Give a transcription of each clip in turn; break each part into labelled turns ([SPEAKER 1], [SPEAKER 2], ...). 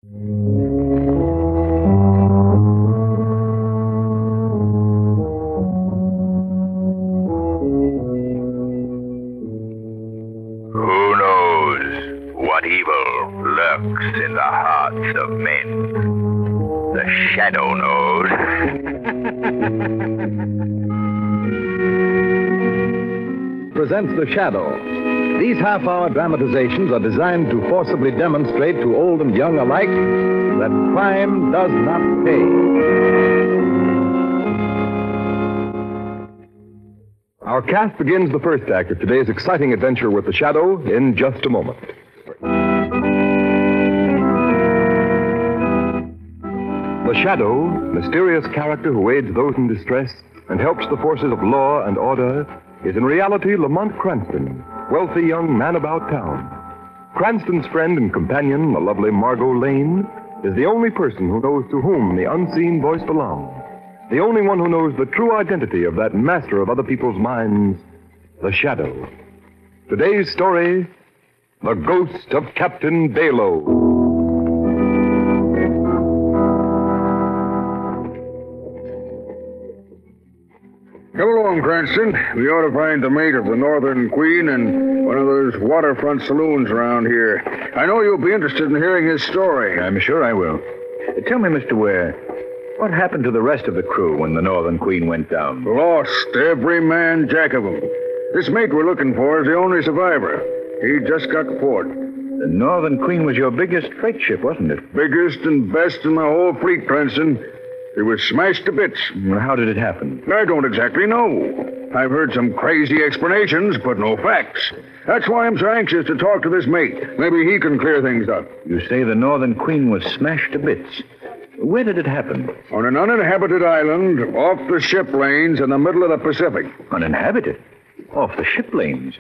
[SPEAKER 1] Who knows what evil lurks in the hearts of men? The Shadow knows.
[SPEAKER 2] Presents The Shadow. These half-hour dramatizations are designed to forcibly demonstrate to old and young alike that crime does not pay.
[SPEAKER 3] Our cast begins the first act of today's exciting adventure with The Shadow in just a moment. The Shadow, mysterious character who aids those in distress and helps the forces of law and order, is in reality Lamont Cranston, wealthy young man about town. Cranston's friend and companion, the lovely Margot Lane, is the only person who knows to whom the unseen voice belongs. The only one who knows the true identity of that master of other people's minds, the Shadow. Today's story, The Ghost of Captain Bayloe.
[SPEAKER 4] Come along, Cranston. We ought to find the mate of the Northern Queen and one of those waterfront saloons around here. I know you'll be interested in hearing his story.
[SPEAKER 5] I'm sure I will. Tell me, Mr. Ware, what happened to the rest of the crew when the Northern Queen went down?
[SPEAKER 4] Lost, every man jack of them. This mate we're looking for is the only survivor. He just got to port.
[SPEAKER 5] The Northern Queen was your biggest freight ship, wasn't it?
[SPEAKER 4] Biggest and best in my whole fleet, Cranston. It was smashed to bits.
[SPEAKER 5] Well, how did it happen?
[SPEAKER 4] I don't exactly know. I've heard some crazy explanations, but no facts. That's why I'm so anxious to talk to this mate. Maybe he can clear things up.
[SPEAKER 5] You say the Northern Queen was smashed to bits. Where did it happen?
[SPEAKER 4] On an uninhabited island off the ship lanes in the middle of the Pacific.
[SPEAKER 5] Uninhabited? Off the ship lanes?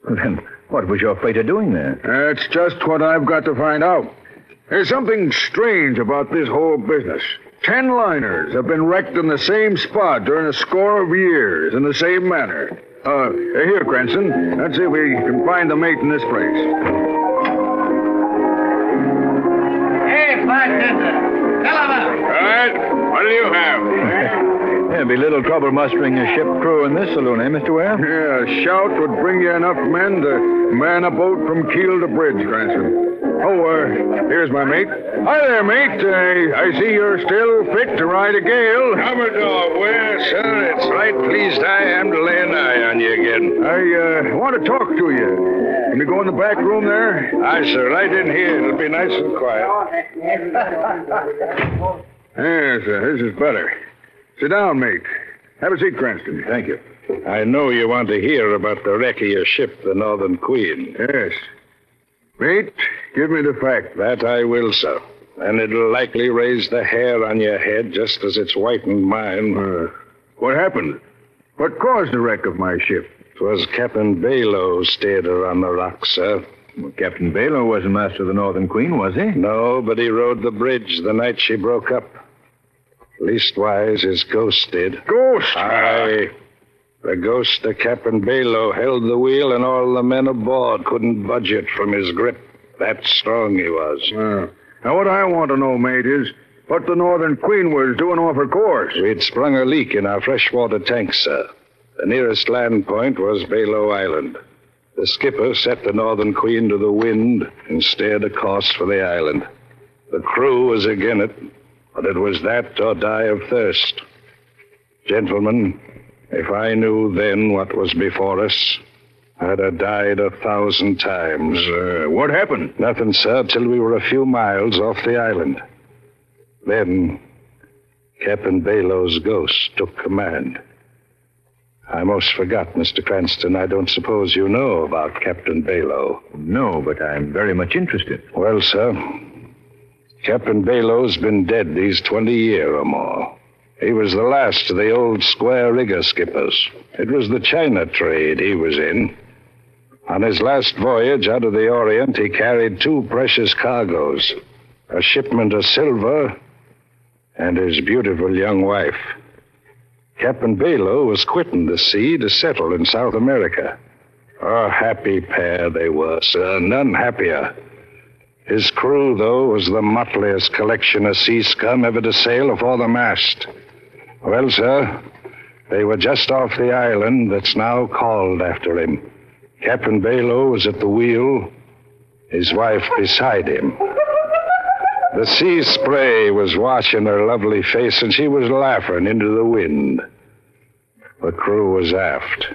[SPEAKER 5] Then what was your freighter doing there?
[SPEAKER 4] That's just what I've got to find out. There's something strange about this whole business. 10 liners have been wrecked in the same spot during a score of years in the same manner. Here, Cranston. Let's see if we can find the mate in this place.
[SPEAKER 6] Hey, bartender. Tell him out.
[SPEAKER 4] All right. What do you have?
[SPEAKER 5] There'd be little trouble mustering a ship crew in this saloon, eh, Mr. Ware?
[SPEAKER 4] Yeah, a shout would bring you enough men to man a boat from keel to bridge, Cranston. Here's my mate. Hi there, mate. I see you're still fit to ride a gale.
[SPEAKER 7] Commodore, where, sir? It's right pleased I am to lay an eye on you again.
[SPEAKER 4] I want to talk to you. Can we go in the back room there?
[SPEAKER 7] Aye, sir. Right in here. It'll be nice and quiet.
[SPEAKER 4] Yes, this is better. Sit down, mate. Have a seat, Cranston.
[SPEAKER 5] Thank you.
[SPEAKER 7] I know you want to hear about the wreck of your ship, the Northern Queen.
[SPEAKER 4] Yes. Mate, give me the fact.
[SPEAKER 7] That I will, sir. And it'll likely raise the hair on your head just as it's whitened mine.
[SPEAKER 4] What happened? What caused the wreck of my ship?
[SPEAKER 7] 'Twas Captain Bayloe steered her on the rocks, sir.
[SPEAKER 5] Well, Captain Bayloe wasn't master of the Northern Queen, was he?
[SPEAKER 7] No, but he rode the bridge the night she broke up. Leastwise, his ghost did.
[SPEAKER 4] Ghost?
[SPEAKER 7] Aye. The ghost of Captain Bayloe held the wheel, and all the men aboard couldn't budge it from his grip. That strong he was.
[SPEAKER 4] Now, what I want to know, mate, is what the Northern Queen was doing off her course.
[SPEAKER 7] We'd sprung a leak in our freshwater tank, sir. The nearest land point was Bayloe Island. The skipper set the Northern Queen to the wind and steered a course for the island. The crew was agin it, but it was that or die of thirst. Gentlemen, if I knew then what was before us, I'd have died 1,000 times.
[SPEAKER 4] What happened?
[SPEAKER 7] Nothing, sir, till we were a few miles off the island. Then, Captain Bayloe's ghost took command. I most forgot, Mr. Cranston. I don't suppose you know about Captain Bayloe.
[SPEAKER 5] No, but I'm very much interested.
[SPEAKER 7] Well, sir, Captain Bayloe's been dead these 20 years or more. He was the last of the old square rigger skippers. It was the China trade he was in. On his last voyage out of the Orient, he carried 2 precious cargoes, a shipment of silver and his beautiful young wife. Captain Bayloe was quitting the sea to settle in South America. A happy pair they were, sir, none happier. His crew, though, was the motliest collection of sea scum ever to sail afore the mast. Well, sir, they were just off the island that's now called after him. Captain Bayloe was at the wheel, his wife beside him. The sea spray was washing her lovely face, and she was laughing into the wind. The crew was aft,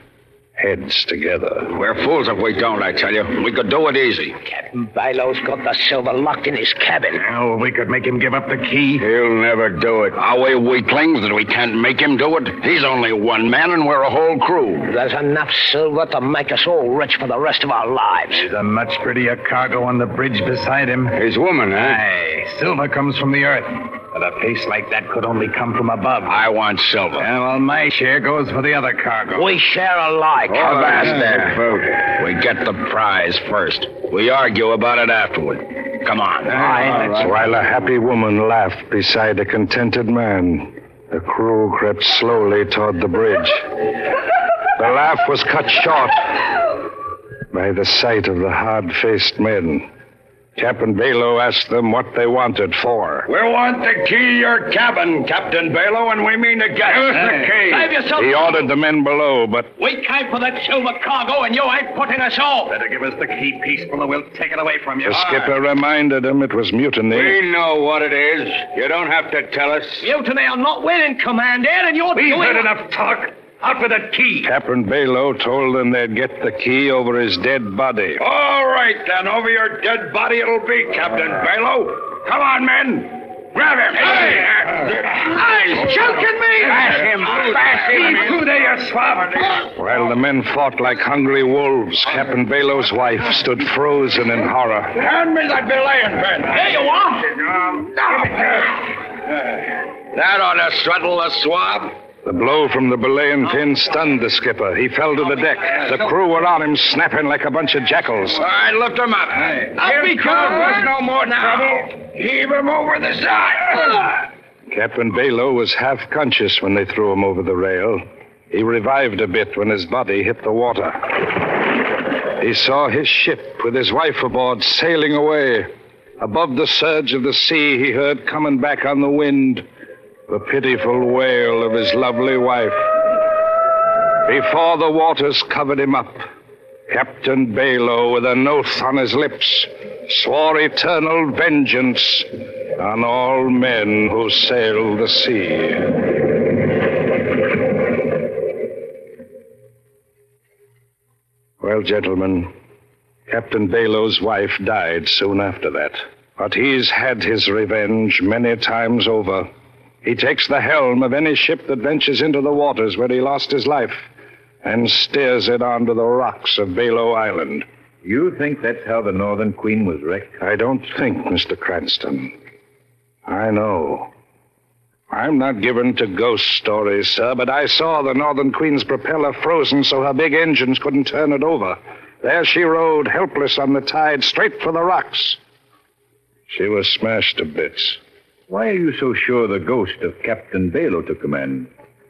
[SPEAKER 7] heads together.
[SPEAKER 8] We're fools if we don't, I tell you. We could do it easy.
[SPEAKER 6] Captain Bayloe's got the silver locked in his cabin.
[SPEAKER 5] Oh, we could make him give up the key.
[SPEAKER 8] He'll never do it. Are we weaklings that we can't make him do it? He's only one man and we're a whole crew.
[SPEAKER 6] There's enough silver to make us all rich for the rest of our lives.
[SPEAKER 5] There's a much prettier cargo on the bridge beside him.
[SPEAKER 8] His woman, eh?
[SPEAKER 5] Aye, silver comes from the earth. But a pace like that could only come from above.
[SPEAKER 8] I want silver.
[SPEAKER 5] Yeah, well, my share goes for the other cargo.
[SPEAKER 6] We share alike.
[SPEAKER 8] Avast there. We get the prize first. We argue about it afterward. Come on.
[SPEAKER 6] Aye.
[SPEAKER 7] While a happy woman laughed beside a contented man, the crew crept slowly toward the bridge. The laugh was cut short by the sight of the hard-faced men. Captain Bayloe asked them what they wanted for.
[SPEAKER 8] We want the key to your cabin, Captain Bayloe, and we mean to get it. Give us the key.
[SPEAKER 6] Save yourself.
[SPEAKER 7] He ordered the men below, but
[SPEAKER 6] We came for that silver cargo, and you ain't putting us off.
[SPEAKER 5] Better give us the key peaceful or we'll take it away from you.
[SPEAKER 7] the skipper reminded him it was mutiny.
[SPEAKER 8] We know what it is. You don't have to tell us.
[SPEAKER 6] Mutiny or not, we're in command here, and you're
[SPEAKER 5] We've
[SPEAKER 6] doing...
[SPEAKER 5] heard enough talk. Out with the key.
[SPEAKER 7] Captain Bayloe told them they'd get the key over his dead body.
[SPEAKER 8] All right, then. Over your dead body it'll be, Captain Bayloe. Come on, men. Grab him. Hey, he's choking me. Bash him. Bash him. Through there, you swab.
[SPEAKER 7] While the men fought like hungry wolves, Captain Bayloe's wife stood frozen in horror.
[SPEAKER 8] Hand me that belaying pin.
[SPEAKER 6] There you are.
[SPEAKER 8] That ought to settle the swab.
[SPEAKER 7] The blow from the belaying pin stunned the skipper. He fell to the deck. The crew were on him, snapping like a bunch of jackals.
[SPEAKER 8] All right, lift him up.
[SPEAKER 6] Up he
[SPEAKER 8] There's no more trouble. Heave him over the side.
[SPEAKER 7] Captain Bayloe was half conscious when they threw him over the rail. He revived a bit when his body hit the water. He saw his ship with his wife aboard sailing away. Above the surge of the sea, he heard coming back on the wind the pitiful wail of his lovely wife. Before the waters covered him up, Captain Bayloe, with an oath on his lips, swore eternal vengeance on all men who sailed the sea. Well, gentlemen, Captain Bayloe's wife died soon after that. But he's had his revenge many times over. He takes the helm of any ship that ventures into the waters where he lost his life and steers it onto the rocks of Bayloe Island.
[SPEAKER 5] You think that's how the Northern Queen was wrecked?
[SPEAKER 7] I don't think, Mr. Cranston. I know. I'm not given to ghost stories, sir, but I saw the Northern Queen's propeller frozen so her big engines couldn't turn it over. There she rode, helpless on the tide, straight for the rocks. She was smashed to bits.
[SPEAKER 5] Why are you so sure the ghost of Captain Bayloe took command?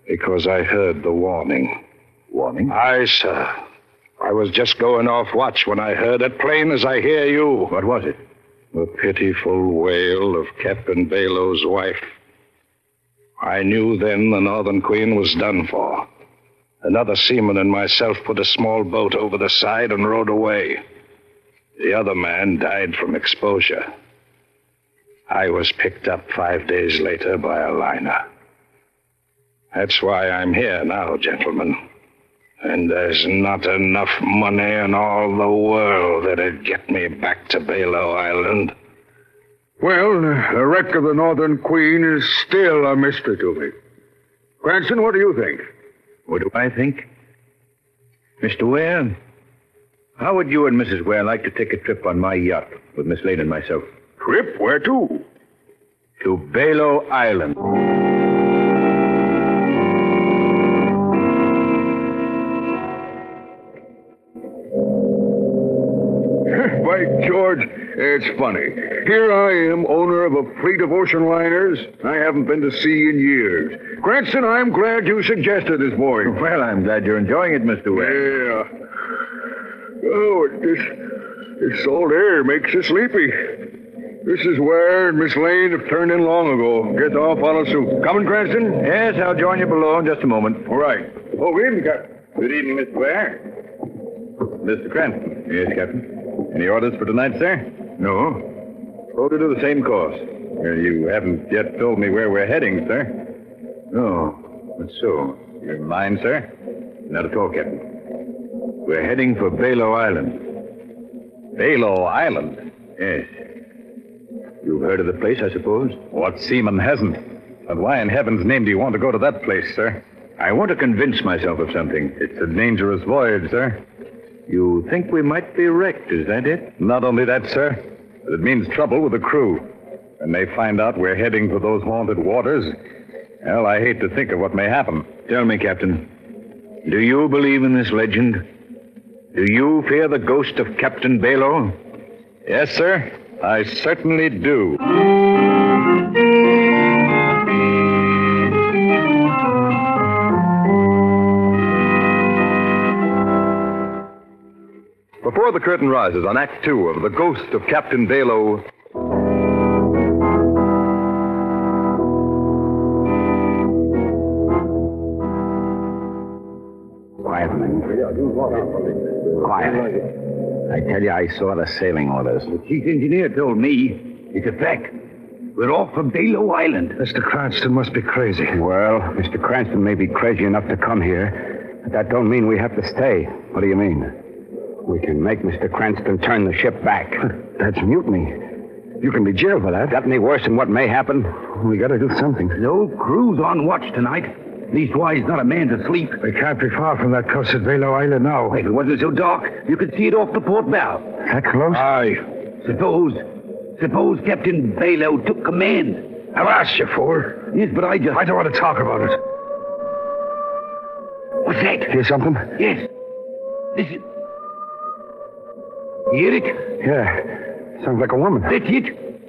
[SPEAKER 7] Because I heard the warning.
[SPEAKER 5] Warning?
[SPEAKER 7] Aye, sir. I was just going off watch when I heard it, plain as I hear you.
[SPEAKER 5] What was it?
[SPEAKER 7] The pitiful wail of Captain Bayloe's wife. I knew then the Northern Queen was done for. Another seaman and myself put a small boat over the side and rowed away. The other man died from exposure. I was picked up 5 days later by a liner. That's why I'm here now, gentlemen. And there's not enough money in all the world that'd get me back to Bayloe Island.
[SPEAKER 4] Well, the wreck of the Northern Queen is still a mystery to me. Cranston, what do you think?
[SPEAKER 5] What do I think? Mr. Ware, how would you and Mrs. Ware like to take a trip on my yacht with Miss Lane and myself?
[SPEAKER 4] Trip? Where to?
[SPEAKER 5] To Bayloe Island.
[SPEAKER 4] By George, it's funny. Here I am, owner of a fleet of ocean liners. I haven't been to sea in years. Cranston, I'm glad you suggested this voyage.
[SPEAKER 5] Well, I'm glad you're enjoying it, Mr. Ware.
[SPEAKER 4] Yeah. Oh, this salt air makes you sleepy. Mrs. Ware and Miss Lane have turned in long ago. Get off on a soup. Coming, Cranston?
[SPEAKER 5] Yes, I'll join you below in just a moment.
[SPEAKER 4] All right. Oh, good evening, Captain.
[SPEAKER 2] Good evening, Mr. Ware. Mr. Cranston. Yes, Captain. Any orders for tonight, sir?
[SPEAKER 5] No.
[SPEAKER 2] Oh, to do the same course. You haven't yet told me where we're heading, sir.
[SPEAKER 5] No. That's so.
[SPEAKER 2] You mind, sir?
[SPEAKER 5] Not at all, Captain. We're heading for Bayloe Island.
[SPEAKER 2] Bayloe Island?
[SPEAKER 5] Yes. You've heard of the place, I suppose?
[SPEAKER 2] What seaman hasn't? And why in heaven's name do you want to go to that place, sir?
[SPEAKER 5] I want to convince myself of something.
[SPEAKER 2] It's a dangerous voyage, sir.
[SPEAKER 5] You think we might be wrecked, is that it?
[SPEAKER 2] Not only that, sir, but it means trouble with the crew. When they find out we're heading for those haunted waters, well, I hate to think of what may happen.
[SPEAKER 5] Tell me, Captain, do you believe in this legend? Do you fear the ghost of Captain Bayloe?
[SPEAKER 2] Yes, sir, I certainly do.
[SPEAKER 3] Before the curtain rises on Act 2 of The Ghost of Captain Bayloe,
[SPEAKER 9] Quiet, men. Quiet. I tell you, I saw the sailing orders.
[SPEAKER 5] The chief engineer told me it's a fact. We're off from Bayloe Island.
[SPEAKER 7] Mr. Cranston must be crazy.
[SPEAKER 9] Well, Mr. Cranston may be crazy enough to come here, but that don't mean we have to stay. What do you mean? We can make Mr. Cranston turn the ship back.
[SPEAKER 7] That's mutiny. You can be jailed for that.
[SPEAKER 9] Got any worse than what may happen?
[SPEAKER 7] We gotta do something.
[SPEAKER 5] No crew's on watch tonight. Leastwise, not a man to sleep.
[SPEAKER 7] We can't be far from that coast at Bayloe Island now.
[SPEAKER 5] If it wasn't so dark, you could see it off the port bow.
[SPEAKER 7] That close?
[SPEAKER 5] Aye. Suppose Captain Bayloe took command.
[SPEAKER 7] I've asked you for.
[SPEAKER 5] Yes, but I
[SPEAKER 7] don't want to talk about it.
[SPEAKER 5] What's that?
[SPEAKER 7] Hear something?
[SPEAKER 5] Yes. Listen. Hear it?
[SPEAKER 7] Yeah. Sounds like a woman.
[SPEAKER 5] That's it.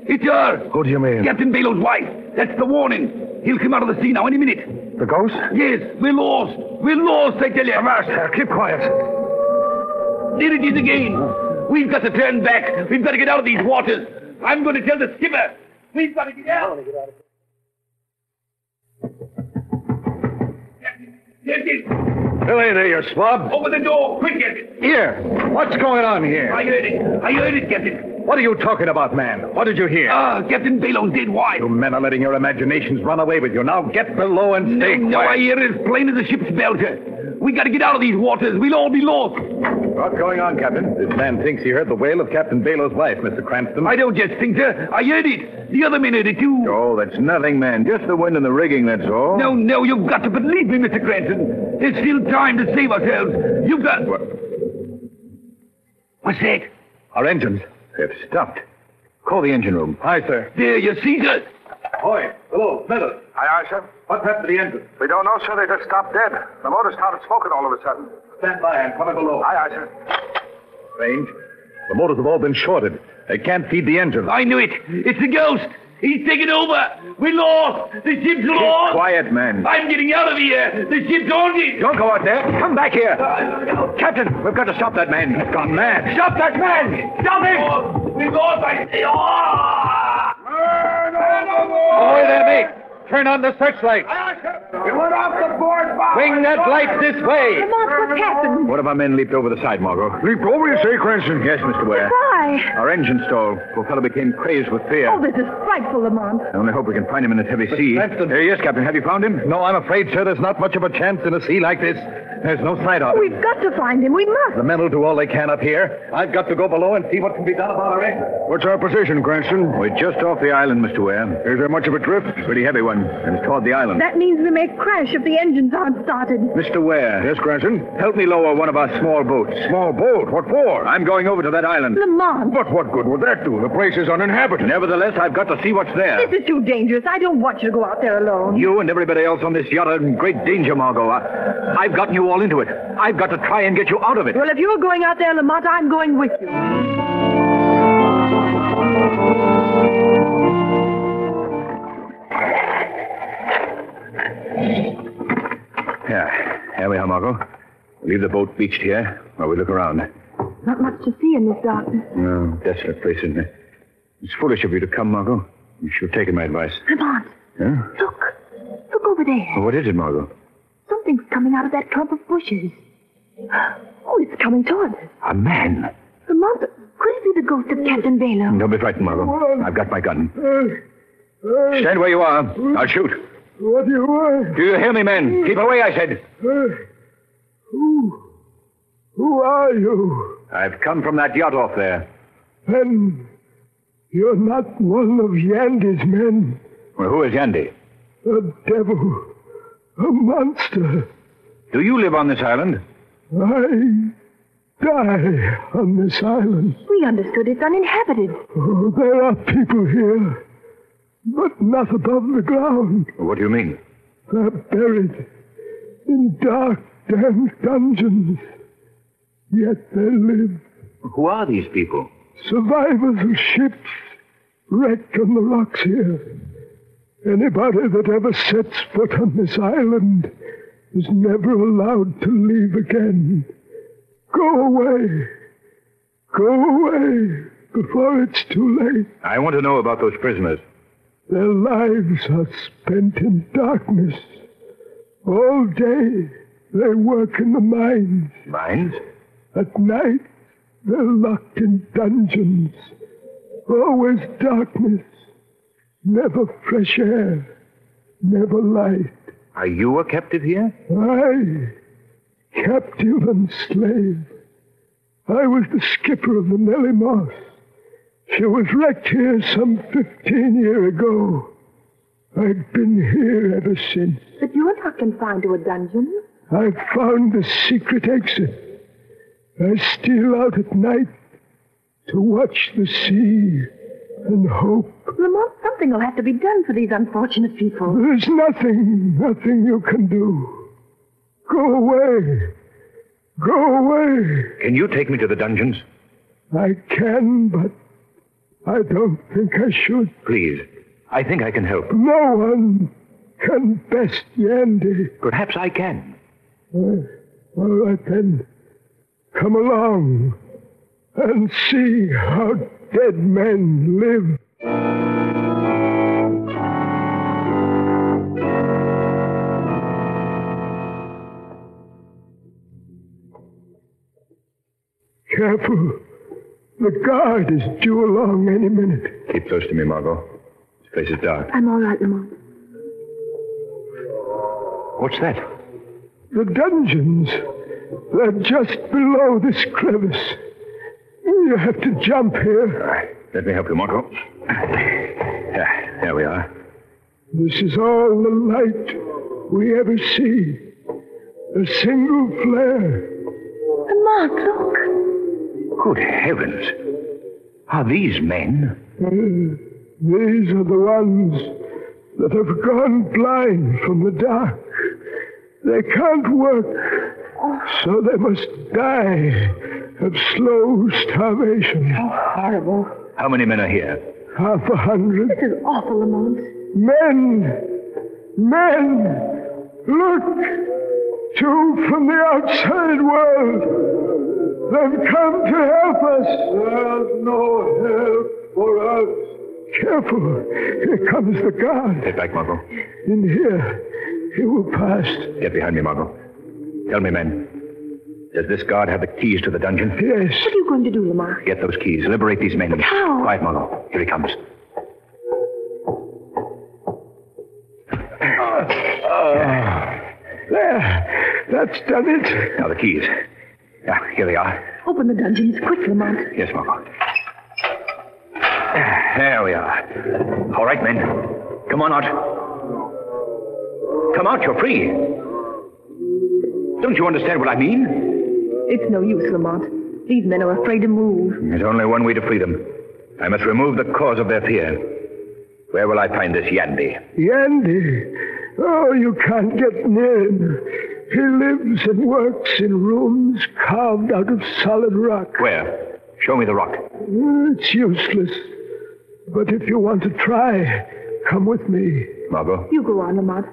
[SPEAKER 5] It's her.
[SPEAKER 7] Who do you mean?
[SPEAKER 5] Captain Bayloe's wife. That's the warning. He'll come out of the sea now any minute.
[SPEAKER 7] The ghost?
[SPEAKER 5] Yes, we're lost. We're lost, I tell you.
[SPEAKER 7] Master, keep quiet.
[SPEAKER 5] There it is again. We've got to turn back. We've got to get out of these waters. I'm going to tell the skipper. We've got to get out. Yes, yes.
[SPEAKER 2] Billy, there, you swab.
[SPEAKER 5] Open the door, quick, Captain.
[SPEAKER 2] Here. What's going on here?
[SPEAKER 5] I heard it, Captain.
[SPEAKER 2] What are you talking about, man? What did you hear?
[SPEAKER 5] Captain Bayloe's dead. Why?
[SPEAKER 2] You men are letting your imaginations run away with you. Now get below and stay
[SPEAKER 5] No, I
[SPEAKER 2] quiet.
[SPEAKER 5] hear it as plain as a ship's belter. We got to get out of these waters. We'll all be lost.
[SPEAKER 2] What's going on, Captain? This man thinks he heard the wail of Captain Bayloe's wife, Mr. Cranston.
[SPEAKER 5] I don't just think, sir. I heard it. The other men heard it, too. Oh,
[SPEAKER 2] that's nothing, man. Just the wind in the rigging, that's all.
[SPEAKER 5] No, you've got to believe me, Mr. Cranston. There's still time to save ourselves. You've got... What's that?
[SPEAKER 2] Our engines have stopped. Call the engine room. Aye, sir.
[SPEAKER 5] There, you see, sir.
[SPEAKER 2] Hoy, below, Meadows.
[SPEAKER 7] Aye, sir.
[SPEAKER 2] What's happened to the engine?
[SPEAKER 7] We don't know, sir. They just stopped dead. The motor started smoking all of a sudden.
[SPEAKER 2] Stand by. I'm coming below.
[SPEAKER 7] Aye, sir.
[SPEAKER 2] Strange. The motors have all been shorted. They can't feed the engine.
[SPEAKER 5] I knew it. It's the ghost. He's taken over. We're lost. The ship's lost.
[SPEAKER 2] Quiet, man.
[SPEAKER 5] I'm getting out of here. The ship's haunted.
[SPEAKER 2] Don't go out there. Come back here. Captain, we've got to stop that man. He's gone mad. Stop that man! Stop him!
[SPEAKER 5] We're lost. I say,
[SPEAKER 2] Ahoy there, mate. Turn on the searchlight.
[SPEAKER 8] We went off the board bow.
[SPEAKER 2] Bring that light this way.
[SPEAKER 10] Lamont, what's happened?
[SPEAKER 2] One of our men leaped over the side, Margot.
[SPEAKER 4] Leaped over, you say, Cranston?
[SPEAKER 2] Yes, Mr. Ware.
[SPEAKER 10] Why?
[SPEAKER 2] Our engine stalled. Poor fellow became crazed with fear.
[SPEAKER 10] Oh, this is frightful, Lamont.
[SPEAKER 2] I only hope we can find him in this heavy sea. Yes, Captain. Have you found him? No, I'm afraid, sir, there's not much of a chance in a sea like this. There's no sight of him.
[SPEAKER 10] We've got to find him. We must.
[SPEAKER 2] The men will do all they can up here. I've got to go below and see what can be done about our engine.
[SPEAKER 4] What's our position, Cranston?
[SPEAKER 2] We're just off the island, Mr. Ware.
[SPEAKER 4] Is there much of a drift?
[SPEAKER 2] Pretty heavy one, and it's toward the island.
[SPEAKER 10] That means we may crash if the engines aren't started.
[SPEAKER 2] Mr. Ware.
[SPEAKER 4] Yes, Cranston?
[SPEAKER 2] Help me lower one of our small boats.
[SPEAKER 4] Small boat? What for?
[SPEAKER 2] I'm going over to that island.
[SPEAKER 10] Lamont,
[SPEAKER 4] But what good would that do? The place is uninhabited.
[SPEAKER 2] Nevertheless, I've got to see what's there.
[SPEAKER 10] this is too dangerous. I don't want you to go out there alone.
[SPEAKER 2] You and everybody else on this yacht are in great danger, Margot. I've gotten you all into it. I've got to try and get you out of it.
[SPEAKER 10] Well, if you're going out there, Lamont, I'm going with you.
[SPEAKER 2] Here we are, Margot. Leave the boat beached here while we look around.
[SPEAKER 10] Not much to see in this darkness.
[SPEAKER 2] No, desolate place, isn't it?
[SPEAKER 5] It's foolish of you to come, Margot. You should have taken my advice.
[SPEAKER 10] Lamont,
[SPEAKER 5] Huh?
[SPEAKER 10] look. Look over there.
[SPEAKER 5] Well, what is it, Margot?
[SPEAKER 10] Something's coming out of that clump of bushes. Oh, it's coming toward us.
[SPEAKER 5] A man.
[SPEAKER 10] Lamont, could it be the ghost of Captain Bayloe?
[SPEAKER 5] Don't be frightened, Margot. I've got my gun. Stand where you are. I'll shoot.
[SPEAKER 4] What do you want?
[SPEAKER 5] Do you hear me, men? Keep away, I said.
[SPEAKER 4] Who are you?
[SPEAKER 5] I've come from that yacht off there.
[SPEAKER 4] Then you're not one of Yandy's men.
[SPEAKER 5] Well, who is Yandy?
[SPEAKER 4] A devil. A monster.
[SPEAKER 5] Do you live on this island?
[SPEAKER 4] I die on this island.
[SPEAKER 10] We understood it's uninhabited.
[SPEAKER 4] Oh, there are people here, but not above the ground.
[SPEAKER 5] What do you mean?
[SPEAKER 4] They're buried in dark, damp dungeons. Yet they live.
[SPEAKER 5] Who are these people?
[SPEAKER 4] Survivors of ships wrecked on the rocks here. Anybody that ever sets foot on this island is never allowed to leave again. Go away. Go away before it's too late.
[SPEAKER 5] I want to know about those prisoners.
[SPEAKER 4] Their lives are spent in darkness. All day they work in the mines.
[SPEAKER 5] Mines?
[SPEAKER 4] At night they're locked in dungeons. Always darkness. Never fresh air. Never light.
[SPEAKER 5] Are you a captive here?
[SPEAKER 4] I, captive and slave. I was the skipper of the Nellie Moss. She was wrecked here some 15 years ago. I've been here ever since.
[SPEAKER 10] But you're not confined to a dungeon.
[SPEAKER 4] I've found the secret exit. I steal out at night to watch the sea and hope.
[SPEAKER 10] Lamont, something will have to be done for these unfortunate people.
[SPEAKER 4] There's nothing you can do. Go away. Go away.
[SPEAKER 5] Can you take me to the dungeons?
[SPEAKER 4] I can, but I don't think I should.
[SPEAKER 5] Please. I think I can help.
[SPEAKER 4] No one can best Yandy.
[SPEAKER 5] Perhaps I can.
[SPEAKER 4] All right, then. Come along and see how dead men live. Careful. The guard is due along any minute.
[SPEAKER 5] Keep close to me, Margot. This place is dark.
[SPEAKER 10] I'm all right, Lamont.
[SPEAKER 5] What's that?
[SPEAKER 4] The dungeons. They're just below this crevice. You have to jump here.
[SPEAKER 5] All right. Let me help you, Margot. There we are.
[SPEAKER 4] This is all the light we ever see. A single flare.
[SPEAKER 10] Lamont, look.
[SPEAKER 5] Good heavens. Are these men?
[SPEAKER 4] These are the ones that have gone blind from the dark. They can't work, so they must die of slow starvation.
[SPEAKER 10] How horrible.
[SPEAKER 5] How many men are here?
[SPEAKER 4] 100.
[SPEAKER 10] This is awful, Lamont.
[SPEAKER 4] Men! Look! Two from the outside world. They've come to help us. There's no help for us. Careful. Here comes the guard.
[SPEAKER 5] Get back, Margot.
[SPEAKER 4] In here. He will pass.
[SPEAKER 5] Get behind me, Margot. Tell me, men. Does this guard have the keys to the dungeon?
[SPEAKER 4] Yes.
[SPEAKER 10] What are you going to do, Lamont?
[SPEAKER 5] Get those keys. Liberate these men.
[SPEAKER 10] But how?
[SPEAKER 5] Quiet, Margot. Here he comes.
[SPEAKER 4] There. That's done it.
[SPEAKER 5] Now the keys. Yeah, here they are.
[SPEAKER 10] Open the dungeons quick, Lamont.
[SPEAKER 5] Yes, Margot. There we are. All right, men. Come on out. Come out, you're free. Don't you understand what I mean?
[SPEAKER 10] It's no use, Lamont. These men are afraid to move.
[SPEAKER 5] There's only one way to free them. I must remove the cause of their fear. Where will I find this Yandy?
[SPEAKER 4] Yandy? Oh, you can't get near him. He lives and works in rooms carved out of solid rock.
[SPEAKER 5] Where? Show me the rock.
[SPEAKER 4] It's useless. But if you want to try, come with me.
[SPEAKER 5] Margot?
[SPEAKER 10] You go on, Lamont.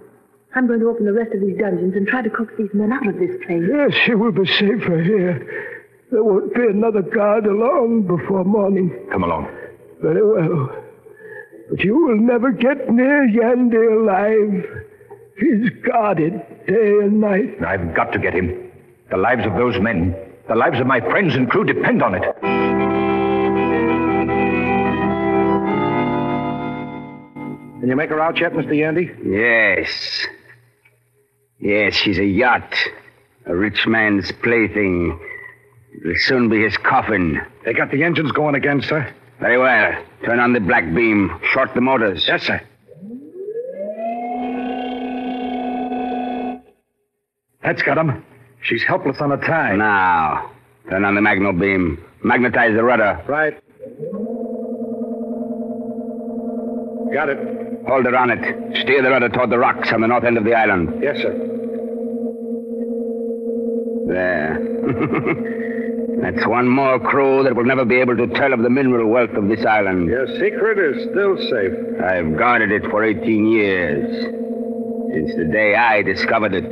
[SPEAKER 10] I'm going to open the rest of these dungeons and try to coax these men out of this place.
[SPEAKER 4] Yes, she will be safer here. There won't be another guard along before morning.
[SPEAKER 5] Come along.
[SPEAKER 11] Very well. But you will never get near Yandy alive. He's guarded day and night.
[SPEAKER 5] I've got to get him. The lives of those men, the lives of my friends and crew depend on it. Can you make her out yet, Mr. Yandy?
[SPEAKER 9] Yes. Yes, she's a yacht. A rich man's plaything. It'll soon be his coffin.
[SPEAKER 5] They got the engines going again, sir.
[SPEAKER 9] Very well. Turn on the black beam. Short the motors.
[SPEAKER 5] Yes, sir. That's got him. She's helpless on a tie.
[SPEAKER 9] Now, turn on the magno beam. Magnetize the rudder.
[SPEAKER 5] Right. Got it.
[SPEAKER 9] Hold her on it. Steer the rudder toward the rocks on the north end of the island.
[SPEAKER 5] Yes, sir.
[SPEAKER 9] There. That's one more crew that will never be able to tell of the mineral wealth of this island.
[SPEAKER 5] Your secret is still safe.
[SPEAKER 9] I've guarded it for 18 years. Since the day I discovered it.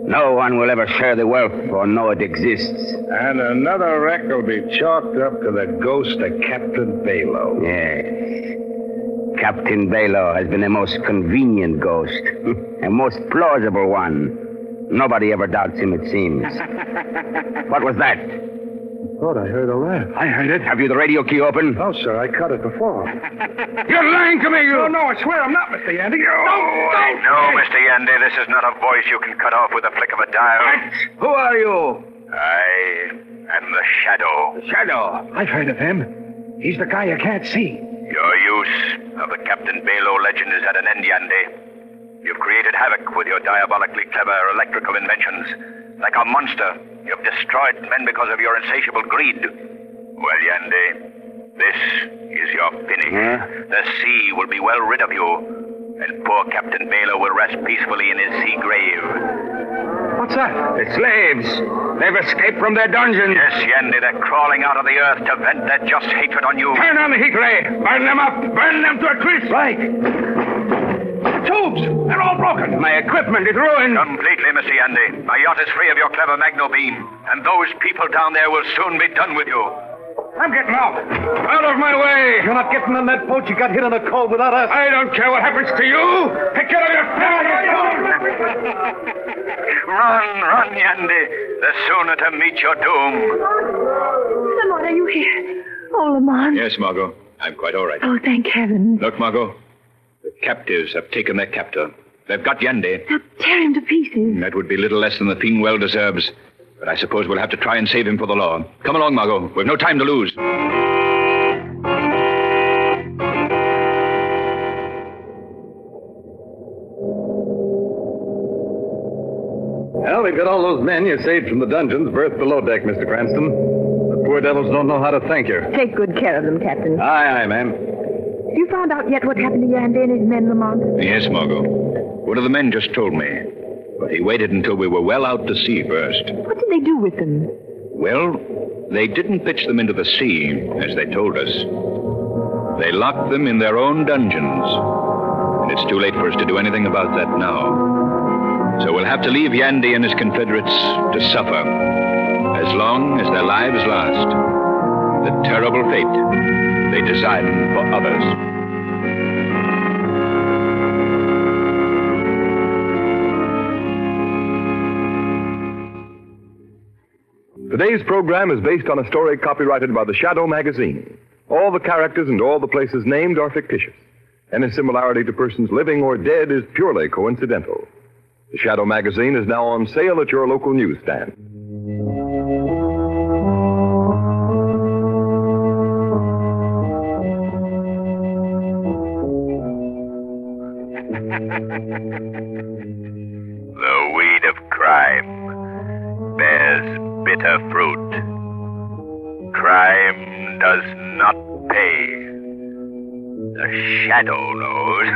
[SPEAKER 9] No one will ever share the wealth or know it exists.
[SPEAKER 7] And another wreck will be chalked up to the ghost of Captain Bayloe.
[SPEAKER 9] Yes. Captain Bayloe has been the most convenient ghost. A most plausible one. Nobody ever doubts him, it seems. What was that?
[SPEAKER 7] I thought I heard a laugh.
[SPEAKER 9] I heard it. Have you the radio key open?
[SPEAKER 7] No, sir. I cut it before.
[SPEAKER 4] You're lying to me, you...
[SPEAKER 7] No, I swear I'm not, Mr. Yandy.
[SPEAKER 1] No, Mr. Yandy, this is not a voice you can cut off with a flick of a dial.
[SPEAKER 4] What? Who are you?
[SPEAKER 1] I am the Shadow.
[SPEAKER 4] The Shadow.
[SPEAKER 5] I've heard of him. He's the guy you can't see.
[SPEAKER 1] Your use of the Captain Bayloe legend is at an end, Yandy. You've created havoc with your diabolically clever electrical inventions. Like a monster, you've destroyed men because of your insatiable greed. Well, Yandy, this is your finish. The sea will be well rid of you, and poor Captain Bayloe will rest peacefully in his sea grave.
[SPEAKER 5] What's that?
[SPEAKER 9] The slaves. They've escaped from their dungeon.
[SPEAKER 1] Yes, Yandy, they're crawling out of the earth to vent their just hatred on you.
[SPEAKER 4] Turn on the heat ray. Burn them up. Burn them to a crisp.
[SPEAKER 5] Right. Tubes! They're all broken.
[SPEAKER 9] My equipment is ruined.
[SPEAKER 1] Completely, Mr. Yandy. My yacht is free of your clever magno beam, and those people down there will soon be done with you.
[SPEAKER 5] I'm getting out.
[SPEAKER 4] Out of my way.
[SPEAKER 5] You're not getting on that boat. You got hit on the cove without us.
[SPEAKER 4] I don't care what happens to you. Take care of your family.
[SPEAKER 1] Run, Yandy. The sooner to meet your doom.
[SPEAKER 10] Lamont, are you here? Oh, Lamont.
[SPEAKER 5] Yes, Margot. I'm quite all right.
[SPEAKER 10] Oh, thank heaven.
[SPEAKER 5] Look, Margot. The captives have taken their captor. They've got Yandy.
[SPEAKER 10] They'll tear him to pieces.
[SPEAKER 5] That would be little less than the fiend well deserves. But I suppose we'll have to try and save him for the law. Come along, Margot. We've no time to lose.
[SPEAKER 2] Well, we've got all those men you saved from the dungeons berthed below deck, Mr. Cranston. The poor devils don't know how to thank you.
[SPEAKER 10] Take good care of them, Captain.
[SPEAKER 2] Aye, aye, ma'am.
[SPEAKER 10] You found out yet what happened to Yandy and his men, Lamont?
[SPEAKER 5] Yes, Margot. One of the men just told me. But he waited until we were well out to sea first.
[SPEAKER 10] What did they do with them?
[SPEAKER 5] Well, they didn't pitch them into the sea, as they told us. They locked them in their own dungeons. And it's too late for us to do anything about that now. So we'll have to leave Yandy and his Confederates to suffer, as long as their lives last, the terrible fate they designed for others.
[SPEAKER 3] Today's program is based on a story copyrighted by the Shadow magazine. All the characters and all the places named are fictitious. Any similarity to persons living or dead is purely coincidental. The Shadow magazine is now on sale at your local newsstand.
[SPEAKER 1] The weed of crime bears bitter fruit. Crime does not pay. The Shadow knows.